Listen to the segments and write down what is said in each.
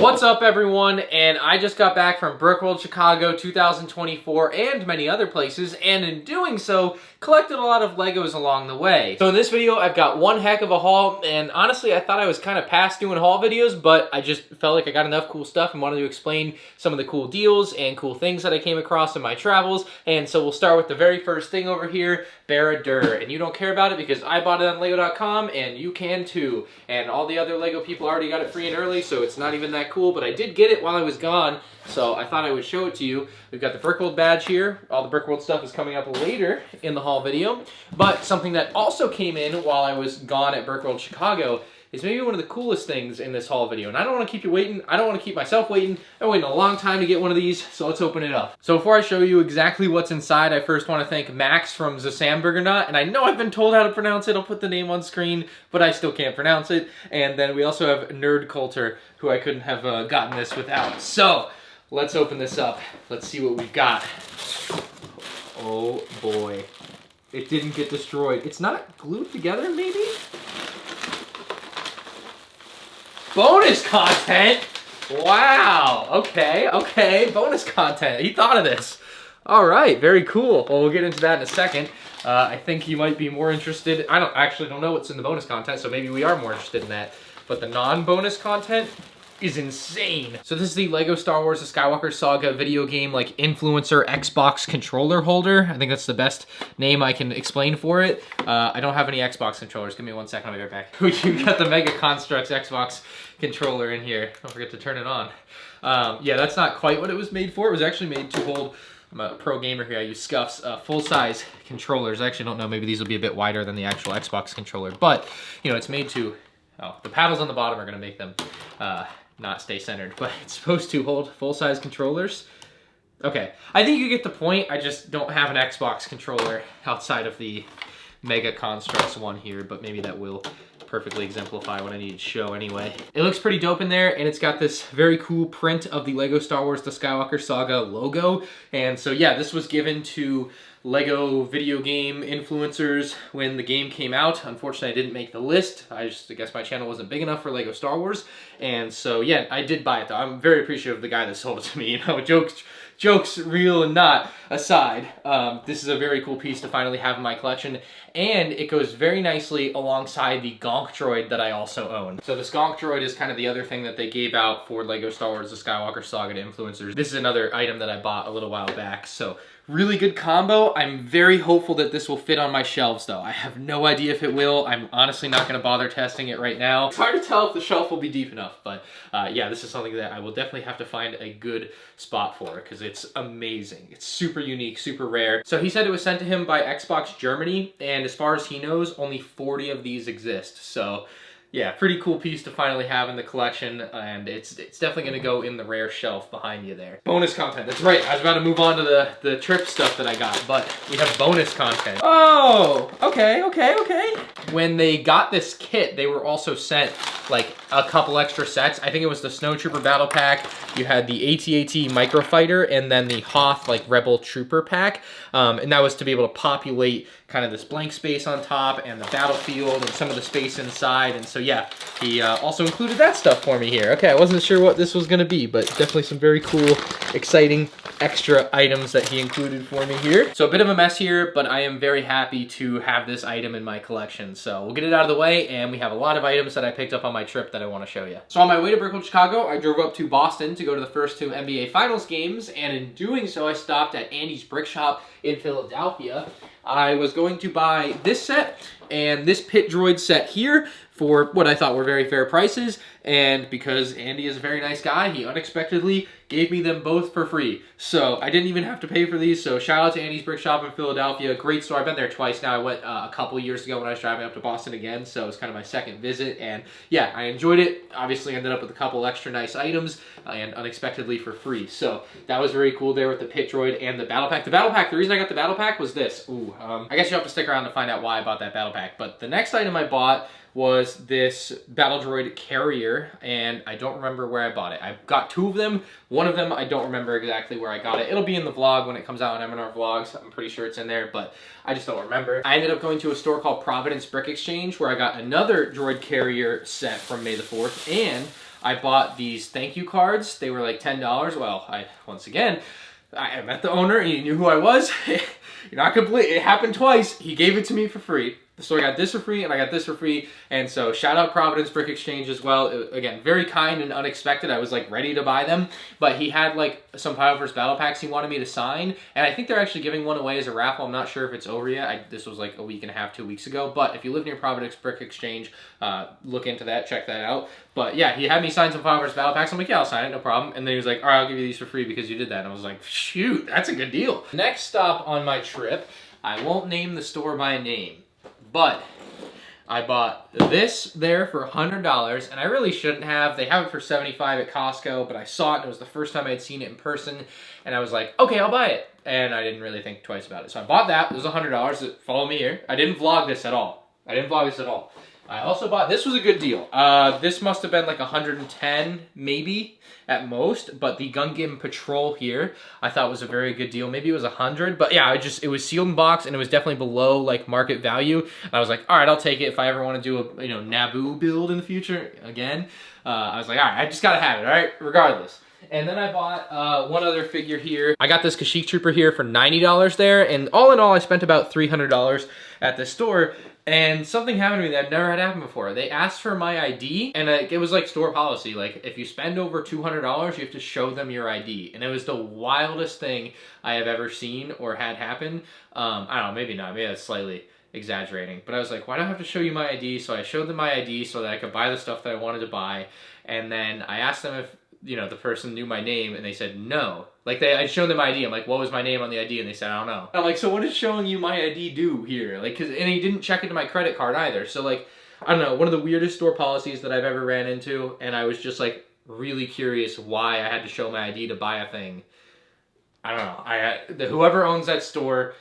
What's up everyone, and I just got back from Brickworld Chicago 2024 and many other places, and in doing so, collected a lot of Legos along the way. So in this video, I've got one heck of a haul, and honestly, I thought I was kind of past doing haul videos, but I just felt like I got enough cool stuff and wanted to explain some of the cool deals and cool things that I came across in my travels, and so we'll start with the very first thing over here, Bear-a-Dur, and you don't care about it because I bought it on Lego.com, and you can too, and all the other Lego people already got it free and early, so it's not even that cool, but I did get it while I was gone, so I thought I would show it to you. We've got the Brickworld badge here. All the Brickworld stuff is coming up later in the haul video, but something that also came in while I was gone at Brickworld Chicago is maybe one of the coolest things in this haul video, and I don't want to keep you waiting. I don't want to keep myself waiting. I've waited a long time to get one of these, so let's open it up. So before I show you exactly what's inside, I first want to thank Max from Zasamburgernaut, and I know I've been told how to pronounce it. I'll put the name on screen, but I still can't pronounce it. And then we also have Nerd Coulter, who I couldn't have gotten this without. So let's open this up. Let's see what we've got. Oh boy. It didn't get destroyed. It's not glued together, maybe? Bonus content? Wow, okay, bonus content. He thought of this. All right, very cool. Well, we'll get into that in a second. I think you might be more interested. I actually don't know what's in the bonus content, so maybe we are more interested in that. But the non-bonus content is insane. So this is the LEGO Star Wars The Skywalker Saga video game like influencer Xbox controller holder. I think that's the best name I can explain for it. I don't have any Xbox controllers. Give me 1 second, I'll be right back. You got the Mega Constructs Xbox controller in here. Don't forget to turn it on. Yeah, that's not quite what it was made for. It was actually made to hold, I'm a pro gamer here, I use Scuff's full-size controllers. I actually don't know, maybe these will be a bit wider than the actual Xbox controller, but you know, it's made to, oh, the paddles on the bottom are gonna make them not stay centered, but it's supposed to hold full-size controllers. Okay, I think you get the point. I just don't have an Xbox controller outside of the Mega Constructs one here, but maybe that will perfectly exemplify what I need to show anyway. It looks pretty dope in there, and it's got this very cool print of the LEGO Star Wars The Skywalker Saga logo. And so yeah, this was given to LEGO video game influencers when the game came out. Unfortunately, I didn't make the list. I guess my channel wasn't big enough for LEGO Star Wars. And so yeah, I did buy it though. I'm very appreciative of the guy that sold it to me. You know, jokes real and not aside, this is a very cool piece to finally have in my collection, and it goes very nicely alongside the Gonk Droid that I also own. So this Gonk Droid is kind of the other thing that they gave out for LEGO Star Wars The Skywalker Saga to influencers. This is another item that I bought a little while back, so really good combo. I'm very hopeful that this will fit on my shelves though. I have no idea if it will. I'm honestly not gonna bother testing it right now. It's hard to tell if the shelf will be deep enough, but yeah, this is something that I will definitely have to find a good spot for because it's amazing. It's super unique, super rare. So he said it was sent to him by Xbox Germany, and as far as he knows, only 40 of these exist. So yeah, pretty cool piece to finally have in the collection, and it's definitely going to go in the rare shelf behind you there. Bonus content, that's right. I was about to move on to the trip stuff that I got, but we have bonus content. Oh, okay. When they got this kit, they were also sent like a couple extra sets. I think it was the Snowtrooper Battle Pack. You had the AT-AT Microfighter, and then the Hoth like Rebel Trooper Pack, and that was to be able to populate kind of this blank space on top and the battlefield and some of the space inside. And so yeah, he also included that stuff for me here. Okay, I wasn't sure what this was gonna be, but definitely some very cool, exciting extra items that he included for me here. So a bit of a mess here, but I am very happy to have this item in my collection. So we'll get it out of the way, and we have a lot of items that I picked up on my trip that I want to show you. So on my way to Brickworld Chicago, I drove up to Boston to go to the first 2 NBA Finals games, and in doing so, I stopped at Andy's Brick Shop in Philadelphia. I was going to buy this set and this Pit Droid set here for what I thought were very fair prices, and because Andy is a very nice guy, he unexpectedly gave me them both for free. So I didn't even have to pay for these, so shout out to Andy's Brick Shop in Philadelphia. Great store. I've been there twice now. I went a couple years ago when I was driving up to Boston again, so it's kind of my second visit, and yeah, I enjoyed it. Obviously ended up with a couple extra nice items and unexpectedly for free. So that was very cool there with the Pit Droid and the Battle Pack. The Battle Pack, the reason I got the Battle Pack was this. I guess you have to stick around to find out why I bought that Battle Pack, but the next item I bought was this Battle Droid carrier, and I don't remember where I bought it. I got 2 of them. One of them, I don't remember exactly where I got it. It'll be in the vlog when it comes out on MNR Vlogs. I'm pretty sure it's in there, but I just don't remember. I ended up going to a store called Providence Brick Exchange, where I got another droid carrier set from May the 4th, and I bought these thank you cards. They were like $10. Well, once again, I met the owner and he knew who I was. You're not complete. It happened twice. He gave it to me for free. So I got this for free and I got this for free. And so shout out Providence Brick Exchange as well. Again, very kind and unexpected. I was like ready to buy them, but he had like some Powerverse battle packs he wanted me to sign. And I think they're actually giving one away as a raffle. I'm not sure if it's over yet. This was like a week and a half, 2 weeks ago. But if you live near Providence Brick Exchange, look into that, check that out. But yeah, he had me sign some Powerverse battle packs. I'm like, yeah, I'll sign it, no problem. And then he was like, all right, I'll give you these for free because you did that. And I was like, shoot, that's a good deal. Next stop on my trip, I won't name the store by name, but I bought this there for $100, and I really shouldn't have. They have it for $75 at Costco, but I saw it, and it was the first time I'd seen it in person, and I was like, okay, I'll buy it. And I didn't really think twice about it. So I bought that. It was $100. Follow me here. I didn't vlog this at all. I also bought, this was a good deal. This must have been like 110 maybe at most, but the Gungam Patrol here I thought was a very good deal. Maybe it was 100, but yeah, it was sealed in box and it was definitely below like market value. And I was like, all right, I'll take it if I ever want to do a Naboo build in the future again. I was like, all right, I just gotta have it, all right, regardless. And then I bought one other figure here. I got this Kashyyyk Trooper here for $90 there, and all in all, I spent about $300 at the store. And something happened to me that never had happened before. They asked for my ID, and it was like store policy. Like, if you spend over $200, you have to show them your ID. And it was the wildest thing I have ever seen or had happen. I don't know, maybe not. Maybe that's slightly exaggerating. But I was like, why do I have to show you my ID? So I showed them my ID so that I could buy the stuff that I wanted to buy. And then I asked them if the person knew my name, and they said no. Like, I'd shown them my ID. I'm like, what was my name on the ID? And they said, I don't know. I'm like, so what does showing you my ID do here? Like, and he didn't check into my credit card either. So, like, I don't know, one of the weirdest store policies that I've ever ran into, and I was just, like, really curious why I had to show my ID to buy a thing. I don't know. Whoever owns that store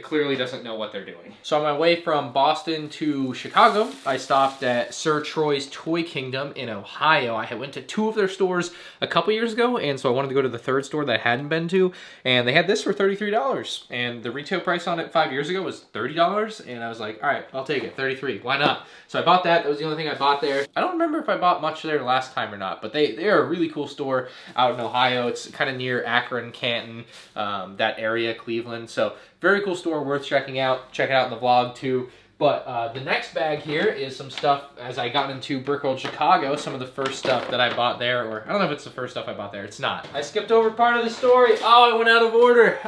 clearly doesn't know what they're doing. So on my way from Boston to Chicago, I stopped at Sir Troy's Toy Kingdom in Ohio. I went to 2 of their stores a couple years ago, and so I wanted to go to the 3rd store that I hadn't been to, and they had this for $33, and the retail price on it 5 years ago was $30, and I was like, all right, I'll take it, $33, why not? So I bought that. That was the only thing I bought there. I don't remember if I bought much there last time or not, but they're a really cool store out in Ohio. It's kind of near Akron, Canton, that area, Cleveland, so very cool store, worth checking out. Check it out in the vlog too. But the next bag here is some stuff as I got into Brickworld Chicago, some of the first stuff that I bought there, or I don't know if it's the first stuff I bought there, it's not. I skipped over part of the story. Oh, I went out of order.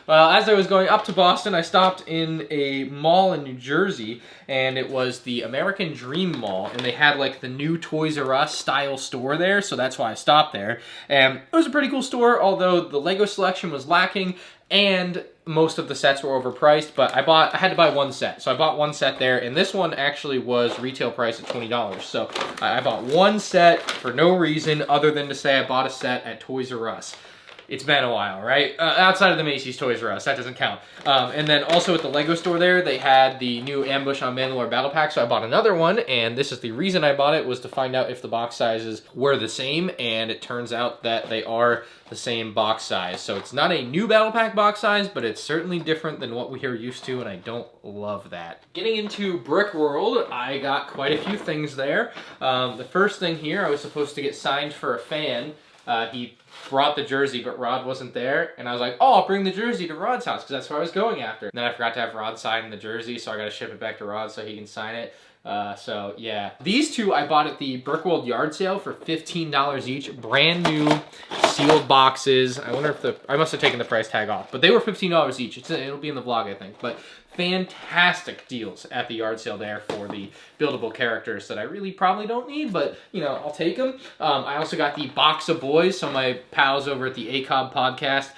Well, as I was going up to Boston, I stopped in a mall in New Jersey, and it was the American Dream Mall, and they had like the new Toys R Us style store there, so that's why I stopped there. And it was a pretty cool store, although the Lego selection was lacking, and most of the sets were overpriced, but I had to buy one set. So I bought one set there, and this one actually was retail price at $20. So I bought one set for no reason other than to say I bought a set at Toys R Us. It's been a while, right? Outside of the Macy's Toys R Us, that doesn't count. And then also at the Lego store there, they had the new Ambush on Mandalore Battle Pack, so I bought another one, and this is the reason I bought it, was to find out if the box sizes were the same, and it turns out that they are the same box size. So it's not a new Battle Pack box size, but it's certainly different than what we are used to, and I don't love that. Getting into Brickworld, I got quite a few things there. The first thing here, I was supposed to get signed for a fan. He brought the jersey, but Rod wasn't there, and I was like, oh, I'll bring the jersey to Rod's house, because that's what I was going after. And then I forgot to have Rod sign the jersey, so I gotta ship it back to Rod so he can sign it. So yeah. These two I bought at the Brickworld yard sale for $15 each. Brand new sealed boxes. I wonder if I must have taken the price tag off, but they were $15 each. It'll be in the vlog, I think. But fantastic deals at the yard sale there for the buildable characters that I really probably don't need, but I'll take them. I also got the Box of Boys. So my pals over at the ACOB podcast,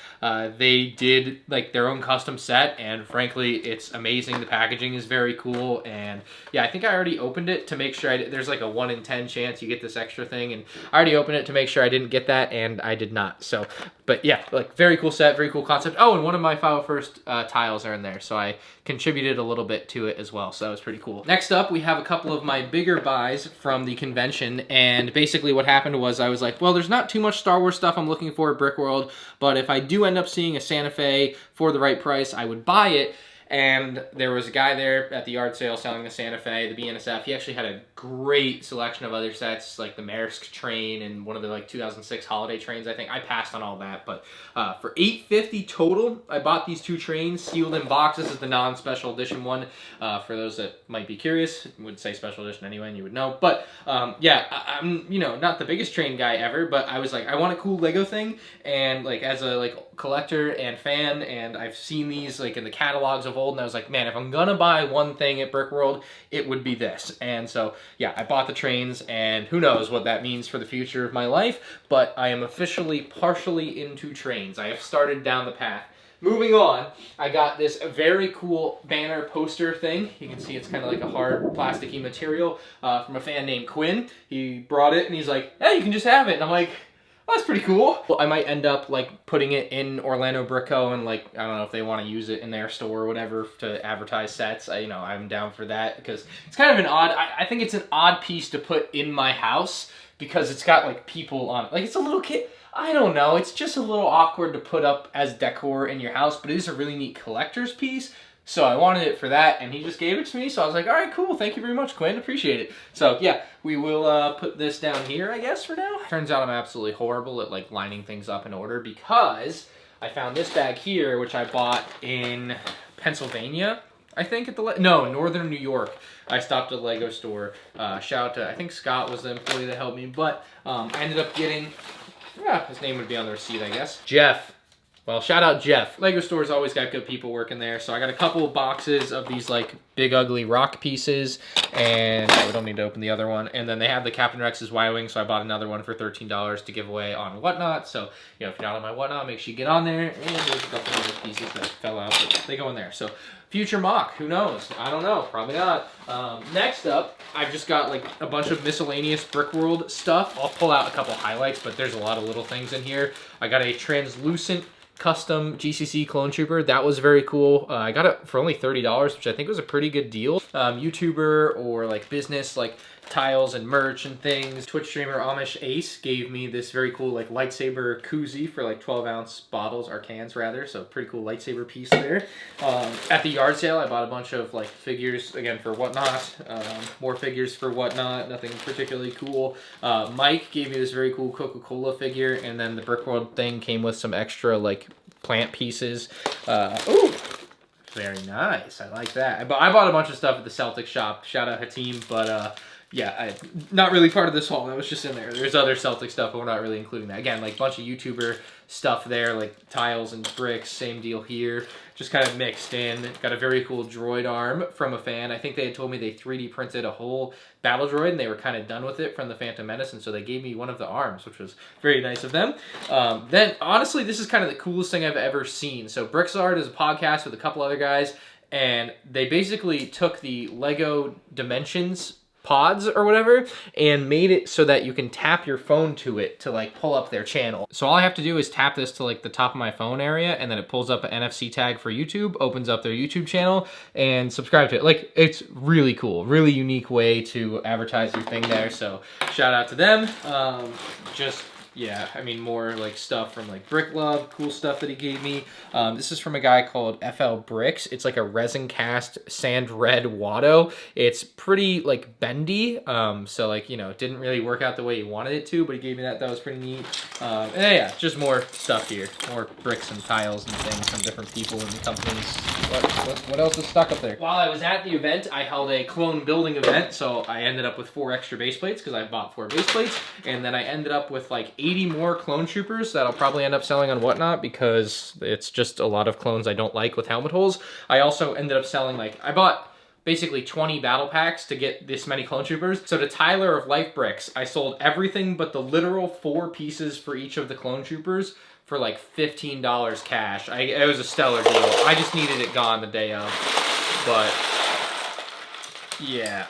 they did like their own custom set, and frankly, it's amazing. The packaging is very cool, and yeah, I think I already opened it to make sure there's like a 1 in 10 chance you get this extra thing, and I already opened it to make sure I didn't get that, and I did not. So, but yeah, like very cool set, very cool concept. Oh, and one of my Final First tiles are in there, so I contributed a little bit to it as well, so that was pretty cool. Next up, we have a couple of my bigger buys from the convention, and basically what happened was I was like, well, there's not too much Star Wars stuff I'm looking for at Brickworld, but if I do end up seeing a Santa Fe for the right price, I would buy it. and there was a guy there at the yard sale selling the Santa Fe, the BNSF. He actually had a great selection of other sets, like the Maersk train and one of the like 2006 holiday trains. I think I passed on all that, but for $8.50 total, I bought these 2 trains sealed in boxes. Is the non-special edition one. For those that might be curious, I would say special edition anyway, and you would know. But yeah, I'm not the biggest train guy ever, but I was like, I want a cool Lego thing, and like as a collector and fan, and I've seen these like in the catalogs of old, and I was like, man, if I'm gonna buy one thing at Brickworld, it would be this. And so yeah, I bought the trains, and who knows what that means for the future of my life, but I am officially partially into trains. I have started down the path. Moving on, I got this very cool banner poster thing. You can see it's kind of like a hard plasticky material from a fan named Quinn. He brought it and he's like, hey, you can just have it. And I'm like, oh, that's pretty cool. Well, I might end up like putting it in Orlando Brick Co. and like, I don't know if they want to use it in their store or whatever to advertise sets. I'm down for that because it's kind of an odd, I think it's an odd piece to put in my house because it's got like people on it. Like it's a little kid. I don't know, it's just a little awkward to put up as decor in your house, but it is a really neat collector's piece, so I wanted it for that, and he just gave it to me, so I was like, alright, cool, thank you very much, Quinn, appreciate it. So yeah, we will put this down here, I guess, for now. Turns out I'm absolutely horrible at like lining things up in order because I found this bag here, which I bought in Pennsylvania, I think at the, Northern New York. I stopped at a Lego store. Shout out to, I think Scott was the employee that helped me, but I ended up getting, yeah, his name would be on the receipt, I guess. Jeff. Well, shout out Jeff. Lego store's always got good people working there. So I got a couple of boxes of these like big ugly rock pieces, and we don't need to open the other one. And then they have the Captain Rex's Y-Wing, so I bought another one for $13 to give away on Whatnot. So, if you're not on my Whatnot, make sure you get on there. And there's a couple of other pieces that fell out, but they go in there. So, future mock, who knows? I don't know, probably not. Next up, I've just got like a bunch of miscellaneous Brickworld stuff. I'll pull out a couple highlights, but there's a lot of little things in here. I got a translucent custom GCC clone trooper. That was very cool. I got it for only $30, which I think was a pretty good deal. YouTuber or like business, like tiles and merch and things. Twitch streamer Amish Ace gave me this very cool like lightsaber koozie for like 12-ounce bottles, or cans rather, so pretty cool lightsaber piece there. At the yard sale, I bought a bunch of like figures, again for Whatnot, more figures for Whatnot, nothing particularly cool. Mike gave me this very cool Coca-Cola figure, and then the Brickworld thing came with some extra like plant pieces. Ooh! Very nice, I like that. I bought a bunch of stuff at the Celtic shop, shout out Hatim, but yeah, not really part of this haul. That was just in there. There's other Celtic stuff, but we're not really including that. Again, like a bunch of YouTuber stuff there, like tiles and bricks, same deal here. Just kind of mixed in. Got a very cool droid arm from a fan. I think they had told me they 3D printed a whole battle droid, and they were kind of done with it from the Phantom Menace, and so they gave me one of the arms, which was very nice of them. Then, honestly, this is kind of the coolest thing I've ever seen. So Bricksard is a podcast with a couple other guys, and they basically took the Lego Dimensions pods or whatever and made it so that you can tap your phone to it to like pull up their channel. So all I have to do is tap this to like the top of my phone area, and then it pulls up an NFC tag for YouTube, opens up their YouTube channel, and subscribe to it. Like, it's really cool, really unique way to advertise your thing there. So shout out to them. Yeah, I mean, more like stuff from like Brick Love, cool stuff that he gave me. This is from a guy called FL Bricks. It's like a resin cast sand red Watto. It's pretty like bendy, so like, it didn't really work out the way he wanted it to, but he gave me that. That was pretty neat. And yeah, just more stuff here, more bricks and tiles and things from different people and companies. What else is stuck up there? While I was at the event, I held a clone building event, so I ended up with 4 extra base plates because I bought 4 base plates, and then I ended up with like 80 more clone troopers that I'll probably end up selling on Whatnot because it's just a lot of clones I don't like with helmet holes. I also ended up selling, like, I bought basically 20 battle packs to get this many clone troopers. So to Tyler of Life Bricks, I sold everything but the literal 4 pieces for each of the clone troopers for like $15 cash. It was a stellar deal. I just needed it gone the day of, but yeah.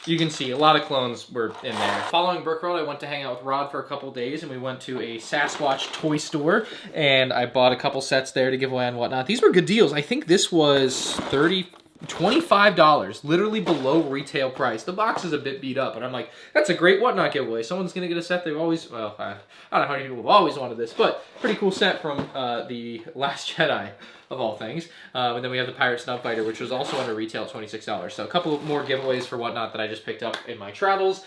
You can see a lot of clones were in there. Following Brickworld, I went to hang out with Rod for a couple days, and we went to a Sasquatch toy store, and I bought a couple sets there to give away and Whatnot. These were good deals. I think this was $25, literally below retail price. The box is a bit beat up, but I'm like, that's a great Whatnot giveaway. Someone's gonna get a set they've always, well, I don't know how many people have always wanted this, but pretty cool set from The Last Jedi. of all things. And then we have the Pirate Snub Fighter, which was also under retail at $26. So a couple more giveaways for whatnot that I just picked up in my travels.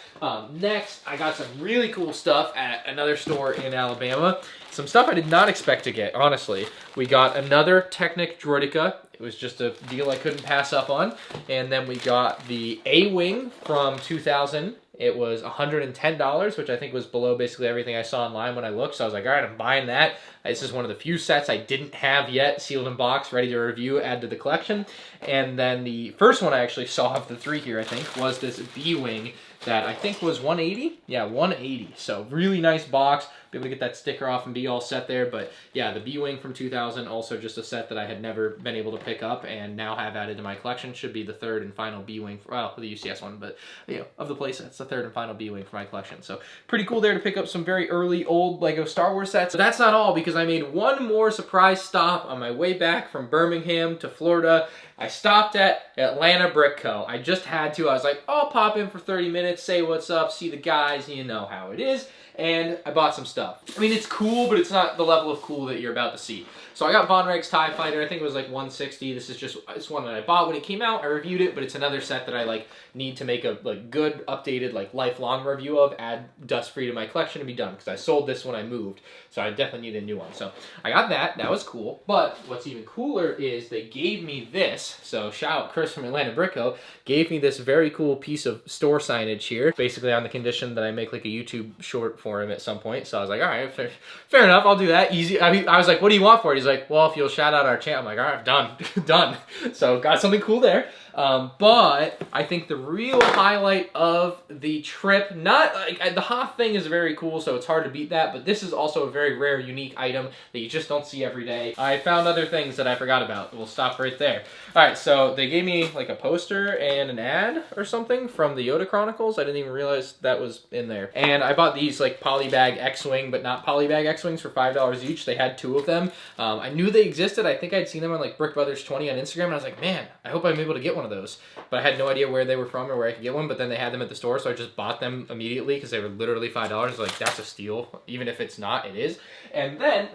Next, I got some really cool stuff at another store in Alabama. Some stuff I did not expect to get, honestly. We got another Technic Droideka. It was just a deal I couldn't pass up on. And then we got the A-Wing from 2000. It was $110, which I think was below basically everything I saw online when I looked. So I was like, all right, I'm buying that. This is one of the few sets I didn't have yet, sealed in box, ready to review, add to the collection. And then the first one I actually saw of the three here, I think, was this B-Wing that I think was $180. Yeah, $180. So really nice box. Be able to get that sticker off and be all set there. But yeah, the B-Wing from 2000, also just a set that I had never been able to pick up and now have added to my collection. Should be the third and final B-Wing, well, the UCS one, but you know, of the playsets, the third and final B-Wing for my collection. So pretty cool there to pick up some very early old LEGO Star Wars sets. But that's not all, because I made one more surprise stop on my way back from Birmingham to Florida. I stopped at Atlanta Brick Co. I just had to. I was like, I'll pop in for 30 minutes, say what's up, see the guys, you know how it is. And I bought some stuff. I mean, it's cool, but it's not the level of cool that you're about to see. So I got Von Reg's TIE Fighter. I think it was like $160. This is just this one that I bought when it came out. I reviewed it, but it's another set that I like need to make a like good, updated, like lifelong review of, add dust-free to my collection and be done, because I sold this when I moved. So I definitely need a new one. So I got that. That was cool. But what's even cooler is they gave me this. So shout out Chris from Atlanta Brick Co. Gave me this very cool piece of store signage here, basically on the condition that I make like a YouTube short for him at some point. So I was like, all right, fair enough, I'll do that. Easy. I mean, I was like, what do you want for it? He's like, well, if you'll shout out our channel. I'm like, all right, done, done. So got something cool there. But I think the real highlight of the trip, not like the Hoth thing is very cool, so it's hard to beat that, but this is also a very rare, unique item that you just don't see every day. I found other things that I forgot about. We'll stop right there. All right, so they gave me like a poster and an ad or something from the Yoda Chronicles. I didn't even realize that was in there. And I bought these like polybag X-Wing, but not polybag X-Wings for $5 each. They had two of them. I knew they existed. I think I'd seen them on like Brick Brothers 20 on Instagram, and I was like, man, I hope I'm able to get one of those. But I had no idea where they were from or where I could get one, but then they had them at the store, so I just bought them immediately because they were literally $5. Like, that's a steal. Even if it's not, it is. And then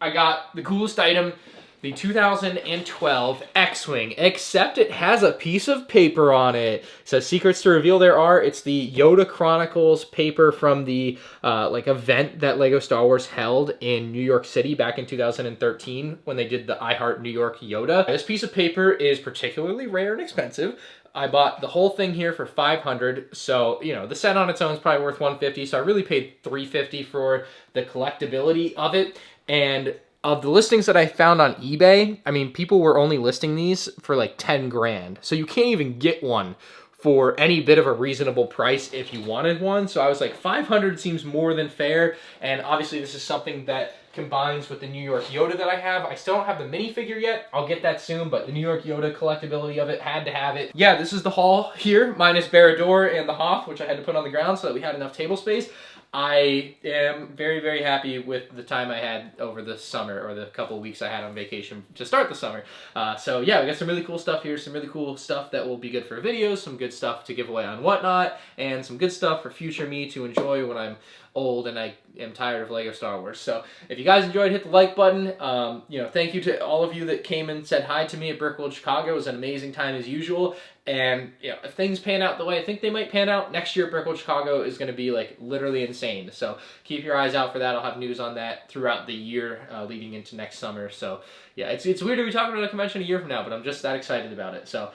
I got the coolest item, the 2012 X-Wing, except it has a piece of paper on it. It says secrets to reveal there are. It's the Yoda Chronicles paper from the like event that LEGO Star Wars held in New York City back in 2013 when they did the I Heart New York Yoda. This piece of paper is particularly rare and expensive. I bought the whole thing here for $500, so, you know, the set on its own is probably worth $150, so I really paid $350 for the collectability of it. And of the listings that I found on eBay, I mean, people were only listing these for like 10 grand. So you can't even get one for any bit of a reasonable price if you wanted one. So I was like, 500 seems more than fair. And obviously this is something that combines with the New York Yoda that I have. I still don't have the minifigure yet. I'll get that soon, but the New York Yoda collectability of it, had to have it. Yeah, this is the haul here, minus Barrador and the Hoth, which I had to put on the ground so that we had enough table space. I am very, very happy with the time I had over the summer, or the couple of weeks I had on vacation to start the summer. So yeah, we got some really cool stuff here, some really cool stuff that will be good for videos, some good stuff to give away on Whatnot, and some good stuff for future me to enjoy when I'm old and I am tired of LEGO Star Wars. So if you guys enjoyed, hit the like button. You know, thank you to all of you that came and said hi to me at Brickworld Chicago. It was an amazing time as usual. And you know, if things pan out the way I think they might pan out, next year at Brickworld Chicago is going to be like literally insane. So keep your eyes out for that. I'll have news on that throughout the year leading into next summer. So yeah, it's weird to be talking about a convention a year from now, but I'm just that excited about it. So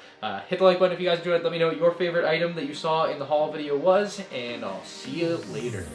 hit the like button if you guys enjoyed. Let me know what your favorite item that you saw in the haul video was, and I'll see you later.